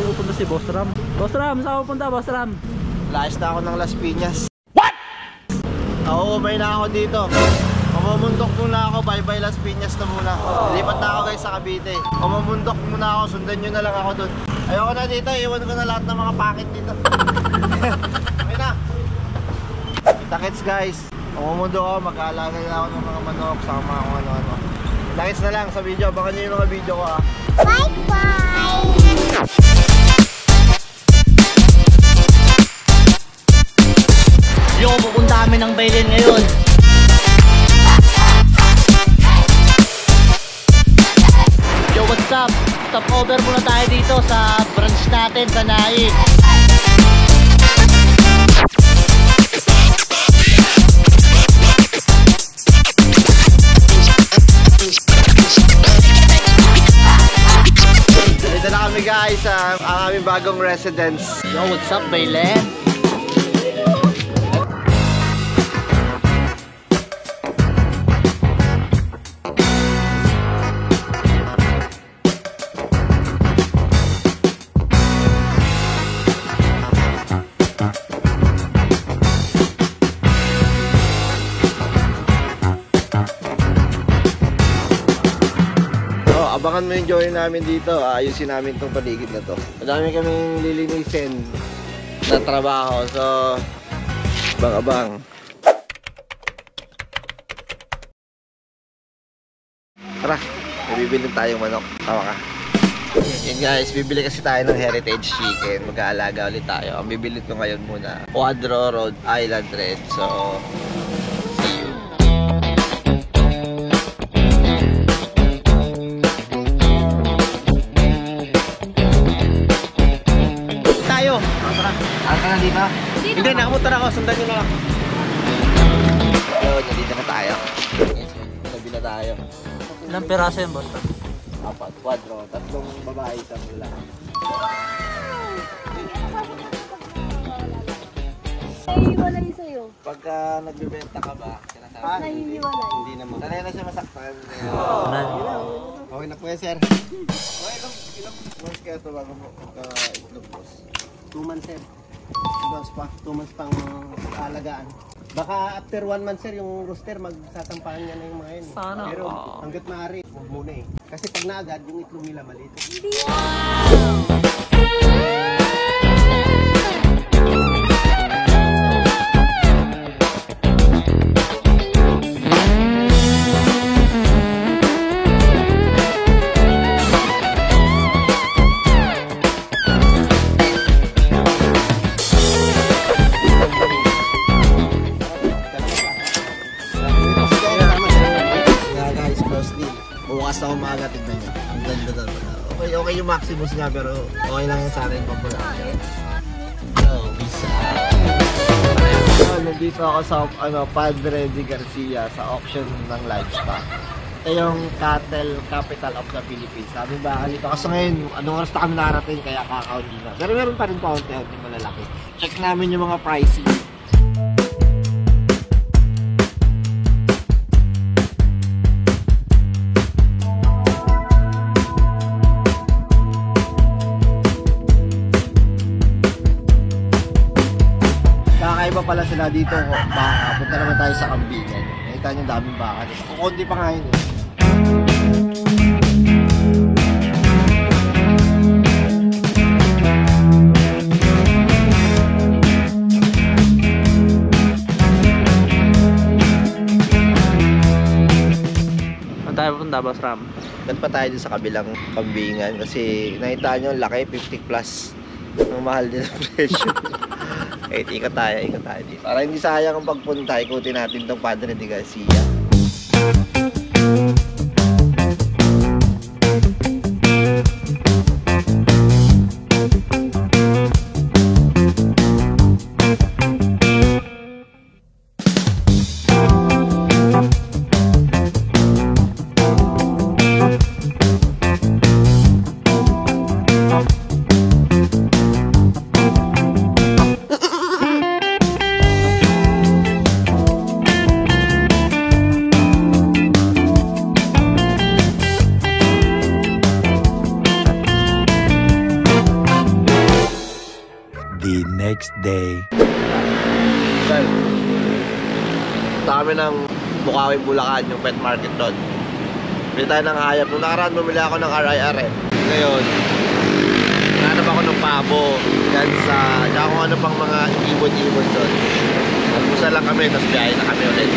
pupunta si Boss Ram. Boss Ram, saan pupunta Boss Ram? Layas na ako ng Las Piñas. What? Oo, may na ako dito. Mamumundok muna ako, bye-bye Las Piñas na muna. Lipat na ako guys sa Cavite. Mamumundok muna ako, sundan nyo na lang ako dun. Ayoko na dito, iwan ko na lahat ng mga packet dito. Okay na. Kita-kits guys. Mamumundok ako, mag-aalaga na ako ng mga manok, sa mga ano-ano. Kita-kits na lang sa video, baka nyo yung mga video ko ha. Bye-bye! Yung pupunta kami ng Bailin ngayon. Yo, what's up? Stop over muna tayo dito sa branch natin sa Naik. Dito na kami guys sa aming bagong residence. Yo, what's up, Bailin? Abangan mo yung join namin dito, ayusin namin tong paligid na to. Madami kaming lilinisin na trabaho, so abang-abang. Tara, bibili tayong manok. Tawa ka. Yun guys, bibili kasi tayo ng heritage chicken. Mag-aalaga ulit tayo. Ang bibili ko ngayon muna, Cuadro Road Island Red. So see you. Ka na dito? Hindi, nakamotor ako. Sundan nyo na lang. Yun, nandito na tayo. Sabi na tayo. Ilang piraso yung Boss Ram? 4, Cuadro. 3 babae, 1 lalaki. Nahihiwalay sa'yo. Pagka nagbibenta ka ba, sinasabi? Nahihiwalay. Hindi naman. Sanay na siya masaktan. Okay na po yan, sir. Okay, ilang months kaya ito bago mo itlog boss? 2 months sir. 2 months pang alagaan. Baka after 1 month sir, yung rooster magsasampahan niya na yung mga yun. Sana. Pero hanggat maaari, huwag muna eh. Kasi pag naagad, yung itlog nila maliit. Bukas na umaga, tignan nyo. Ang ganda talaga. Okay yung Maximus nga, pero okay lang yung sa akin. Nandito ako sa Padre de Garcia sa auction ng livestock. Ito yung cattle capital of the Philippines. Sabi ba, dito kasi ngayon, anong oras na kami narating, kaya kakaunti na. Pero meron pa rin paunti-unti malalaki. Check namin yung mga pricing. Kakaiba pala sila dito, baka. Punta naman tayo sa Kambingan. Nakita nyo daming baka dito. Kukunti pa nga yun eh. Saan tayo punta Boss Ram? Dan pa tayo sa kabilang Kambingan kasi nakita nyo laki 50 plus. Ang mahal din ang presyo. Eh, ikot tayo dito. Para hindi sayang ang pagpunta, ikutin natin itong Padre de Garcia. the next day. Well, dami ng Bukawi, Bulacan, yung pet market doon. Bili tayo ng hayop. Nung nakaraan, bumili ako ng RIR eh. Ngayon, nanap ako ng pabo. Yan sa, tsaka kung ano pang mga ibon-ibon doon. Magpusa lang kami, tapos biyahe na kami ulit.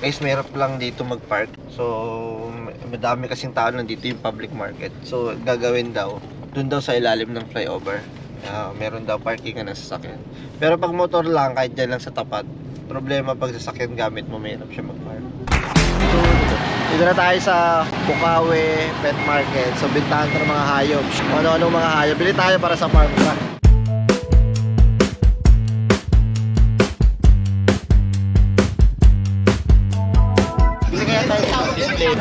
Guys, mahirap lang dito mag-park. So, madami kasing tao nandito yung public market. So, gagawin daw, dun daw sa ilalim ng flyover. Meron daw parking ng sasakyan. Pero pag motor lang, kahit dyan lang sa tapat, problema pag sasakyan gamit mo, mahirap siya mag-park. So, dito na tayo sa Bukawi Pet Market. So, bintahan ko ng mga hayop. Kung ano-anong mga hayop. Bili tayo para sa farm truck.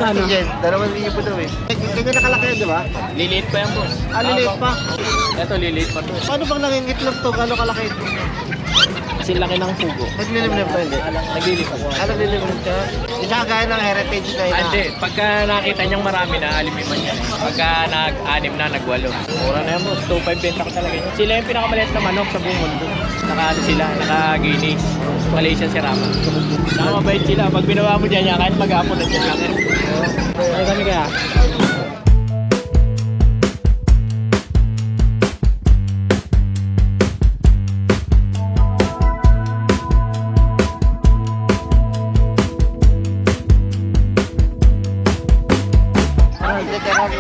Ano? Dalaman libo daw eh. Ganyan nakalaki yan, di ba? Liliit pa yan, boss. Liliit pa? Ito, liliit pa to. Paano bang nangingitlog to? Gano'ng kalaki ito? Kasi laki ng pugo. Naglilimlim pa hindi? Naglilip ako. Naglilimlim ka? Hindi siya kagaya ng heritage na yun. Hindi, pagka nakita niyang marami na, alimiman niya. Pagka nag-anim na, nag-walo. Mura na yan, boss. 2.5 benta ko talaga yun. Sila yung pinakamaliit na manok sa buong mundo. Naka-ano sila, naka-Guinness. Malaysian Serama. Mabait sila. Pag binawa mo dyan, kahit mag-apon na dyan lang. Ay kami kaya.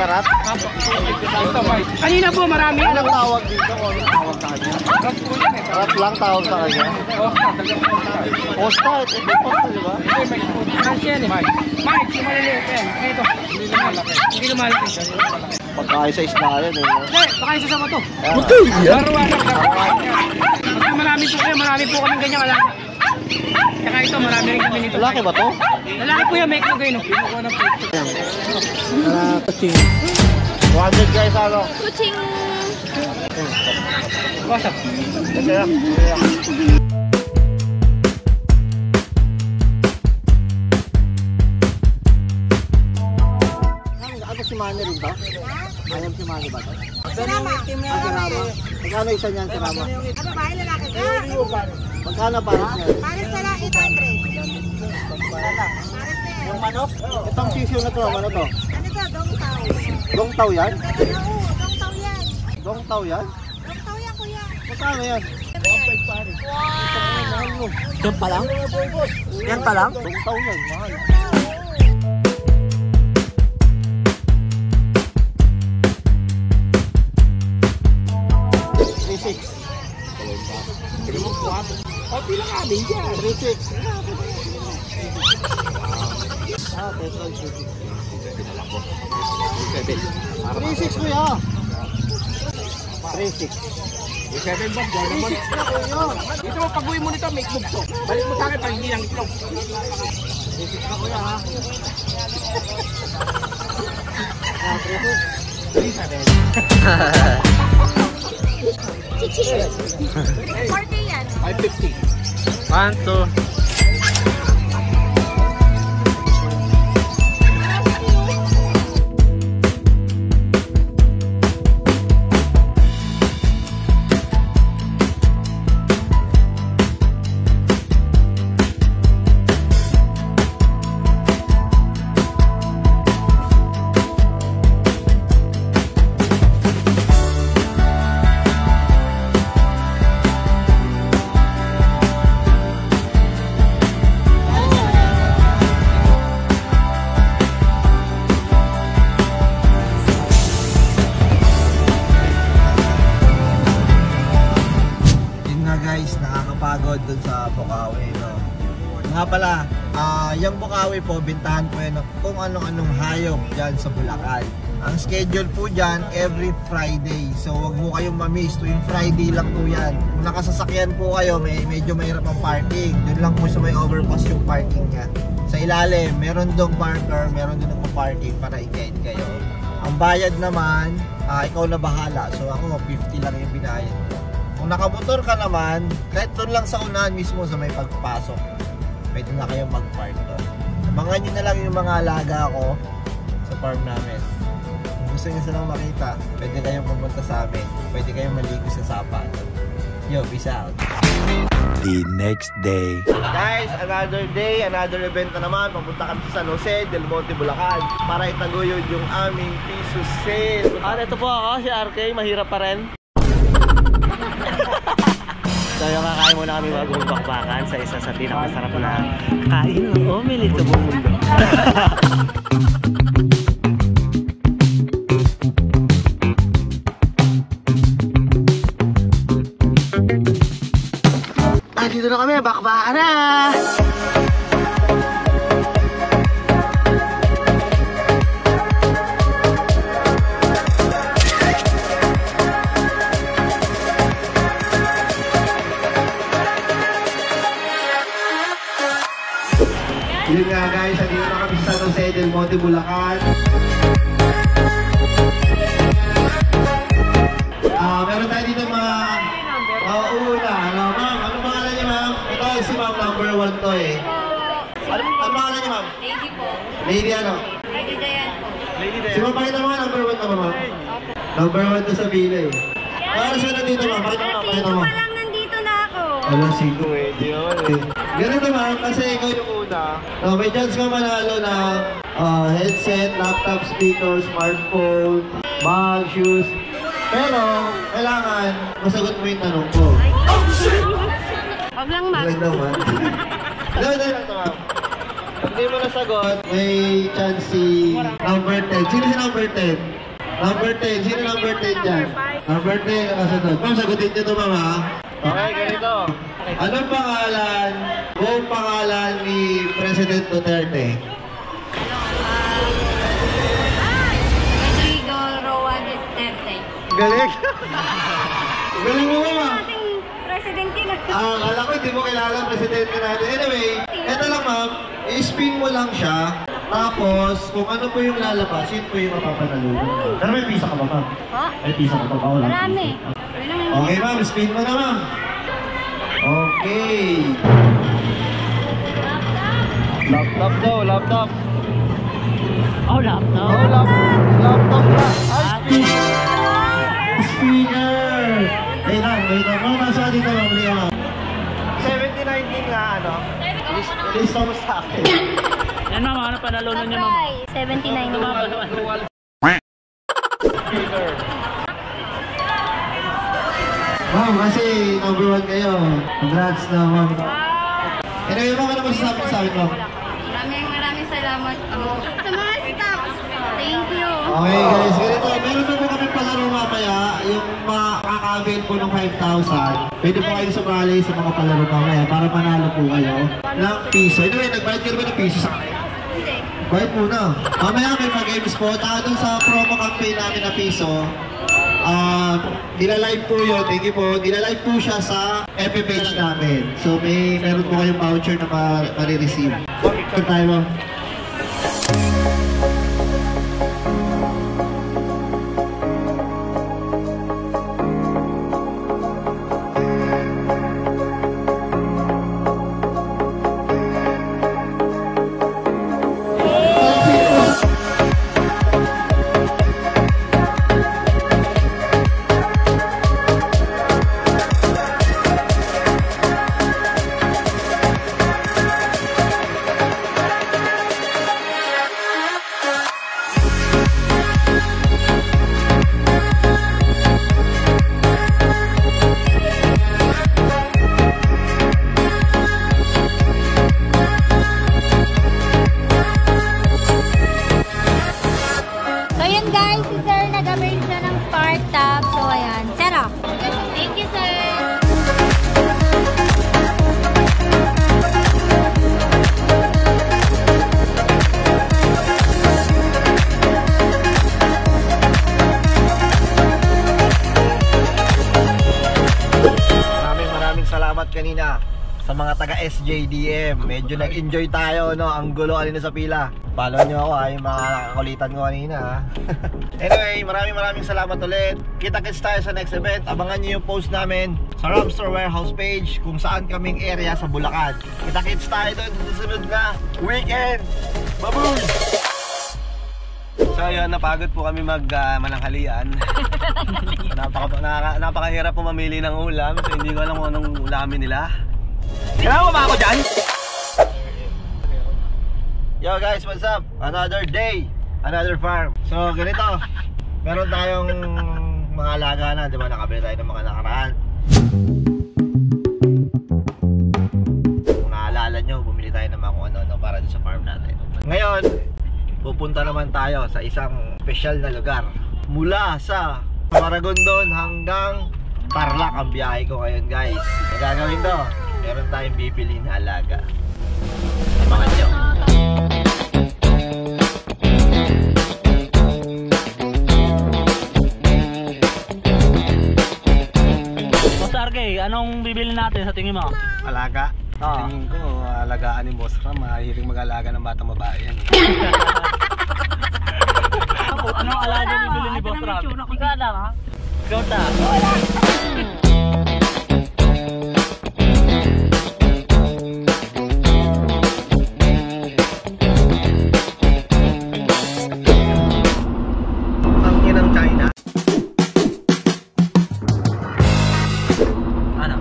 Larat? Kanina po marami. Anong tawag dito? Anong tawag sa kanya? Rat lang tawag sa kanya? Posta? Ito yung posta, di ba? Kasi yan eh. Mike, yung maliliit yan. Ito. Hindi lumalaki. Pagkain sa isla yan eh. Hindi, baka isa sama to. Butoy yan? Laruan. Pagka marami po kayo, marami po kaming ganyang alaga. Saka ito, marami rin kami nito. Lalaki ba to? Lalaki po yan, may klugay no. Pinukuha ng pito. Kuching. 200 guys, ano? Kuching! Basta. Ano si Manny rin ba? Alam si Manny ba to? Sinama! Magkano isa niyan si Mama? Ano ba? Lalaki ka? Magkano pares niyan? Pares na lang 800. Pares na yan. Yung manok? Itong sisiyo na to, ano to? Ano to? Dongtaw. Dongtaw yan? Oo, dongtaw yan. Dongtaw yan? Dongtaw yan, kuya. Magkano yan? Wow! Yan pa lang? Yan pa lang? Dongtaw yan, mahal. Pati lang amin dyan. 3.6. Ah, 3.6 kuya. 3.6. 7 ba? Dahil naman. Ito mo, pag-uwi mo nito, make move to. Balik mo sa akin pag hindi lang itlog. 3.6 na kuya ha. Ah, 3.6. Chichi! 40 yan. 550. 1, 2. Guys, nakakapagod dun sa Bukawi, no? Nga pala, yung Bukawi po, bintahan po yun kung anong-anong hayop dyan sa Bulacan. Ang schedule po dyan, every Friday. So, wag mo kayong ma-miss. Tuwing Friday lang po yan. Kung nakasasakyan po kayo, medyo mahirap ang parking. Doon lang po sa may overpass yung parking niya. Sa ilalim, meron dong parker, meron doon parking para i-guide kayo. Ang bayad naman, ikaw na bahala. So, ako, 50 lang yung binayad ko. Kung nakamotor ka naman, kahit doon lang sa unahan mismo sa may pagpasok, pwede na kayong mag-park doon. Abangan nyo na lang yung mga alaga ko sa farm namin. Gusto nyo silang makita, pwede kayong pumunta sa amin, pwede kayong maligo sa sapa. Yo, peace out. The next day. Guys, another day, another event na naman. Papunta kami sa San Jose del Monte, Bulacan para itaguyod yung aming piso sale. Ito po ako, si RK, mahirap pa rin. So yung kakain muna kami bago magbakbakan sa isa sa pinakamasarap na kain ng omelet sa buong mundo. Dito na kami, bakbakan na! Yun nga guys, dito na kami sa San Jose del Monte, Bulacan. Meron tayo dito mga una. Ma'am, ano pangalan niya ma'am? Ito si ma'am, number 1 to eh. Ano pangalan niya ma'am? Lady po. Lady ano? Lady Dayan po. Si ma'am, pakita mo nga number 1 na ba ma'am? Number 1 to sa bila eh. Ano siya nandito ma'am? Pakita mo, pakita mo. Pa lang nandito na ako. Wala, sino eh. Di naman eh. Ganun naman, kasi ikaw yung una. May chance ka manalo ng headset, laptop, speaker, smartphone, bag, shoes. Pero, kailangan masagot mo yung tanong ko. Wag lang mag. Wag naman. Dahil lang ito ma'am. Pag di mo nasagot, may chance si number 10. Sino si number 10? Number 10. Sino number 10 dyan? Number 10 ang kasagot. Ma'am, sagutin niyo ito ma'am ha. Okay, ganito. Anong pangalan, buong pangalan ni President Duterte? Rodrigo Roa Duterte. Galing! Galing mo ba ma'am? Ating presidente na. Akala ko hindi mo kilala ang presidente natin. Anyway, eto lang ma'am, i-spin mo lang siya. Tapos, kung ano po yung lalabas, yun po yung mapapanalo. Pero may pisa ka ba ma'am? Ha? May pisa ka ba? Wala. Marami. Okay ma'am, spin mo na ma'am. Okay. Laptop daw, laptop. Oh, laptop. Oh, laptop na. Ay, speaker! Speaker! Wait lang. Ma'am, nasa dito ma'am, liya ma'am. 7019 nga, ano? List mo sa akin. Yan mama, ano panalunan niya mama? 79. Speaker. Ma'am, kasi number 1 kayo. Congrats na ma'am. Anyway, ma'am, ano masasabi sa akin ma'am? Maraming salamat po. Sa mga staff, thank you. Okay guys, ganito. Meron po kami palaro mamaya. Yung makaka-avail po ng 5,000. Pwede po kayo sumali sa mga palaro mamaya para panalo po kayo ng piso. Anyway, nagbayad kayo ba ng piso sa akin? Hindi. Bayad muna. Mamaya may mga-games po. Doon sa promo campaign namin na piso, nilalive po yun. Thank you po. Nilalive po siya sa FB page namin. So meron po kayong voucher na marireceive. Picture tayo mo. sa mga taga SJDM. Medyo nag-enjoy tayo, no? Ang gulo kanina sa pila. Follow nyo ako, yung mga kakulitan ko kanina, ha? Anyway, maraming salamat ulit. Kita-kits tayo sa next event. Abangan nyo yung post namin sa Ramstar Warehouse page kung saan kaming area sa Bulacan. Kita-kits tayo doon sa susunod na weekend. Baboy! So yun, napagod po kami mananghalian. Napakahirap po mamili ng ulam. So hindi ko alam kung anong ulamin nila. Kailangan mo ba ako dyan? Yo guys, what's up? Another day, another farm. So ganito, meron tayong mga alaga na, di ba? Nakabili tayo ng mga nakaraan. Kung naalala nyo, bumili tayo ng mga kung ano para dun sa farm natin. Ngayon, pupunta naman tayo sa isang special na lugar. Mula sa Maragondon hanggang Tarlac ang biyahe ko ngayon guys. Ang gagawin to, meron tayong bibili na alaga. Abangan nyo. Anong bibili natin sa tingin mo? Alaga. Oo. Tingin ko, alagaan ni Boss Ram. Mahiling mag-alaga ng batang babae yan. Anong alaga bibili ni Boss Ram? Ikaw na ha? Ikaw na. Tangke ng China.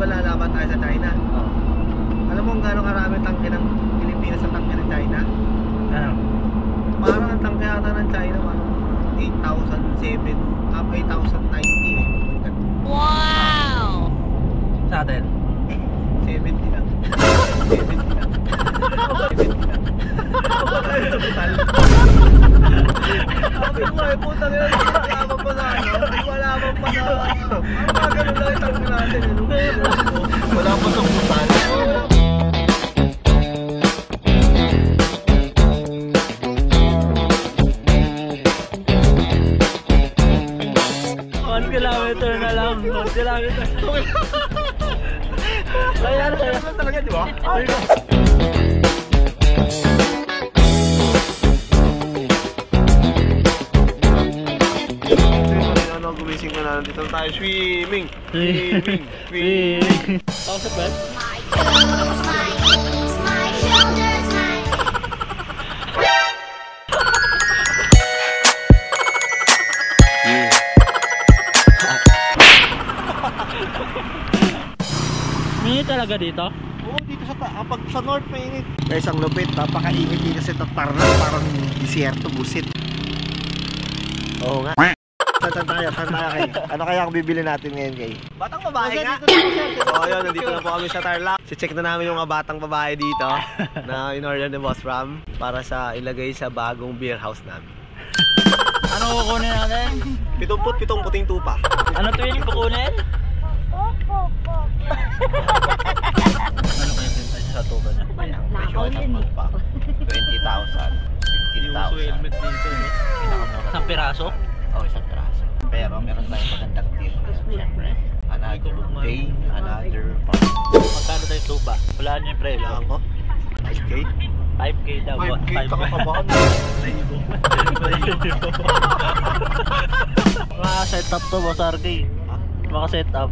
Lalaban tayo sa China. Alam mo kung gaano karami tangke ng Pilipinas sa tangke ng China? Ano? Parang ang tangke ata ng China, parang 8,007 up 8,090 eh. Wow! Sa atin? 70 lang. 70 lang. 70 lang. Sabi ko ay putang ina, wala pa na ano? Wala pa na ano? Ang mga ganun lang yung tangke natin. Wala pa sa putal. Kilometer na lang. 1 kilometer. Kaya na talaga, di ba? Gumising ka na, dito tayo swimming. Tapos sa bed? Mainit talaga dito? Oo, dito pag sa north mainit. Guys, ang lupit, napakainit dito sa Tarlac, parang disyerto, busit. Oo nga. Saan tayo kay? Ano kaya ang bibili natin ngayon kay? Batang babae nga. Oo, yun, nandito na po kami sa Tarlac. Si-check na namin yung mga batang babae dito na in-order ni Boss Ram para sa ilagay sa bagong beer house namin. Ano kukunin natin? 77 puting tupa. Ano to yung kukunin? Ano kaya benta sa tuba niya? Ang presyo ng magpa. 20,000, 15,000. dito, no? Pinakamura. Isang piraso? Oo, isang piraso. Pero meron tayong magandang deal. Siyempre, another day, another farm. Magkano tayo tuba? Wala niyo yung presyo. Kailangan ko. 5K? 5K daw. 5K, kakakabahan. Mga setup to, Boss RK. Mga setup.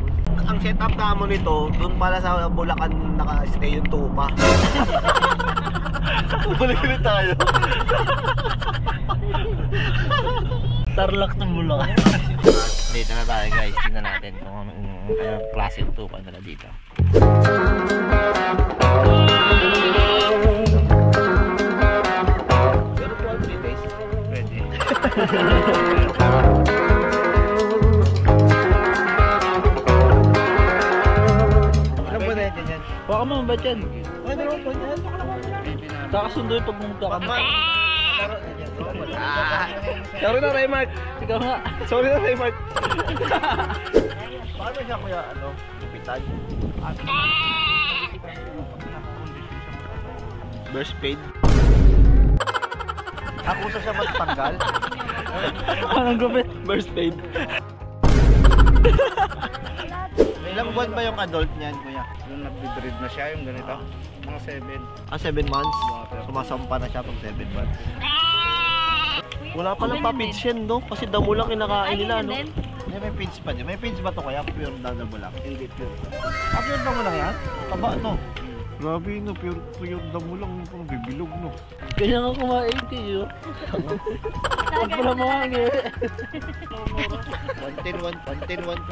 Ang setup namin nito, doon pala sa Bulacan naka-stay yung tupa. Balik ulit tayo. Tarlac ng Bulacan. Dito na tayo guys, tingnan natin kung anong klase ng tupa nila dito. Pero 12 days, pwede. Ano ba na yan? Baka mo, ba't yan? Ay, meron po yan. Kakasundoy pag pumunta ka na. Sorry na, Raymart. Ikaw nga. Sorry na, Raymart. Paano siya kuya, ano, lupitan? Burst paid. Akusa siya magtanggal. Anong gupit? Burst paid. Ilang buwan ba yung adult niyan, kuya? Yung nag-breed na siya, yung ganito. Mga 7. 7 months? Sumasampa na siya pag 7 months. Wala palang papits yan, no? Kasi damo lang kinakain nila, no? May pins pa dyan. May pins ba to kaya? Pure damo lang? Hindi, pure. Pure damo lang yan? Taba, no? Grabe, no? Pure damo lang. Parang bibilog, no? Kaya nga kumain kayo. Huwag pala mawagi. 110, 120.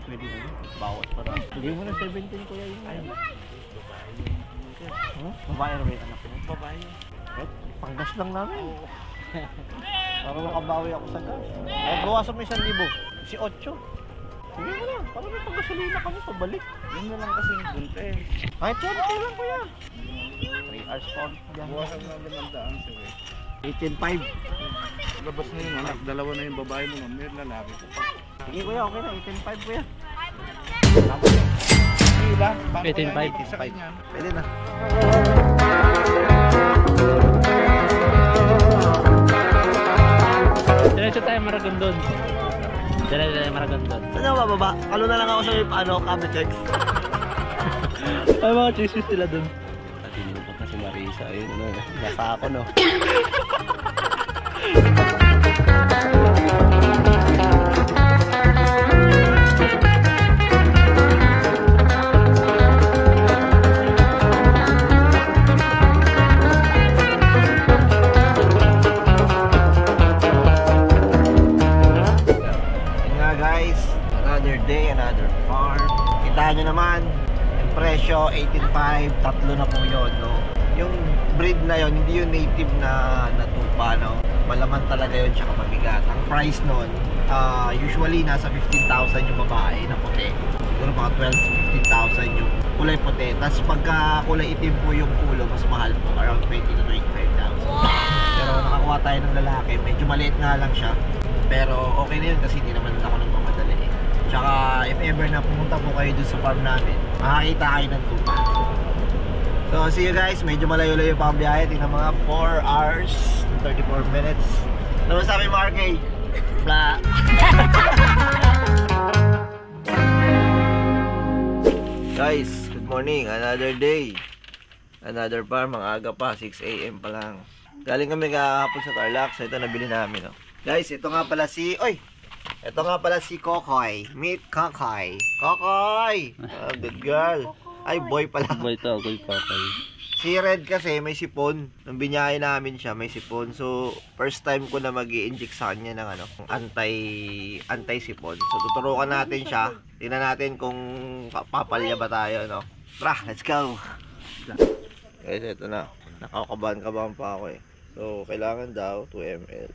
Pwede mo. Bawat pa rin. Hindi mo na 17 kuya yun. Ayaw. Babae rin anak mo. Babae. Panggas lang namin. Para makabawi ako sa gas. Kaya bawasan mo 1,000. Si 8. Sige mo na. Para may panggasolina kami pabalik. Yun na lang kasi yung bunte. Kahit 20 lang kuya. 3 hours pa. Buwasan na 500 sir. 18.5. Labas na yung anak. Dalawa na yung babae mo. May lalaki. Sige kuya, okay na. 18.5 kuya. Ilan? 18.5. Isa kanyan. Pwede na. Diretso tayo Maragondon. Diretso tayo Maragondon. Saan ako bababa? Ano na lang ako sa Cabitex. Ay, mga chismis sila dun. Natin pa kasi Marisa. Ayun, ano, nasa ako, no? Another day, another farm. Kita nyo naman, yung presyo 18.5, tatlo na po yun, no? Yung breed na yun, hindi yung native na tupa, no? Malaman talaga yun, tsaka mabigat. Ang price nun, usually nasa 15,000 yung babae na puti. Siguro mga 12 to 15,000 yung kulay puti. Tapos pagka kulay itim po yung ulo, mas mahal po, around 20 to 25,000. Pero nakakuha tayo ng lalaki, medyo maliit nga lang siya. Pero okay na yun kasi hindi naman ako nagmamadali eh. Tsaka if ever na pumunta po kayo dun sa farm namin, makakita kayo ng tupa. So see you guys, medyo malayo-layo pa ang biyahe. Tingnan mga 4 hours 34 minutes. Ano sabi mo RK? Blah. Guys, good morning, another day, another farm. Ang aga pa, 6 AM pa lang. Galing kami kahapon sa Tarlac. So ito nabili namin, no? Guys, ito nga pala si Kokoy. Meet Kokoy. Kokoy! Oh, good girl. Ay, boy pala. Boy to, boy Kokoy. Si Red kasi may sipon. Nung binyahe namin siya, may sipon. So, first time ko na mag-i-inject sa kanya ng anti-sipon. So, tuturukan natin siya. Tingnan natin kung papalya ba tayo, no? Tara, let's go! Guys, ito na. Nakakabahan pa ako eh. So, kailangan daw 2 ml.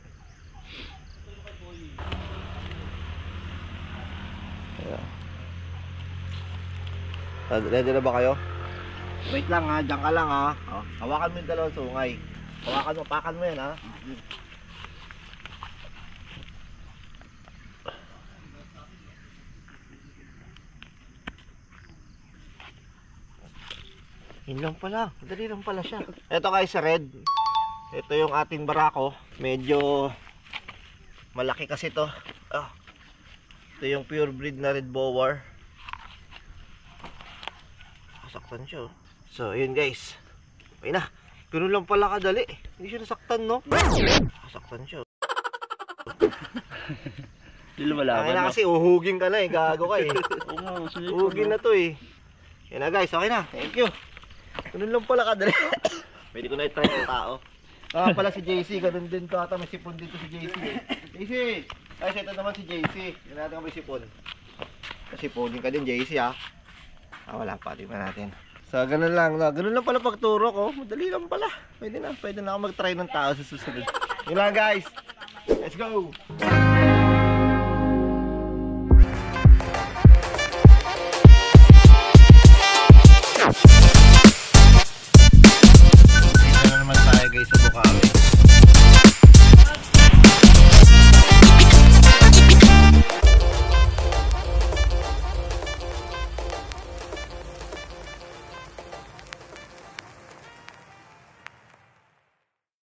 Ayan. Ready na ba kayo? Wait lang ha, dyan ka lang ha. Oh, hawakan mo yung dalawang sungay. Hawakan mo, pakan mo yan ha. Yun lang pala, madali lang pala siya. Ito guys sa red. Ito yung ating barako. Medyo malaki kasi to. Ito yung pure breed na red bower. Saktan siya. So yun guys. Okay na. Pero lang pala kadali. Hindi siya nasaktan, no? Saktan siya. Hindi lumalaban. Ay na kasi uhugin ka na eh. Gago ka eh. Uhugin na to eh. Yan na guys. Okay na. Thank you. Ganun lang pala kadali. Pwede ko na i-try ng tao. Pala si JC. Ganun din to ata. May sipon dito si JC. JC! Guys, ito naman si JC. Yan natin kung may sipon. Siponin ka din JC ha. Wala pa. Tingnan natin. So, ganun lang. Ganun lang pala pagturo ko. Madali lang pala. Pwede na ako mag-try ng tao sa susunod. Yun lang guys. Let's go!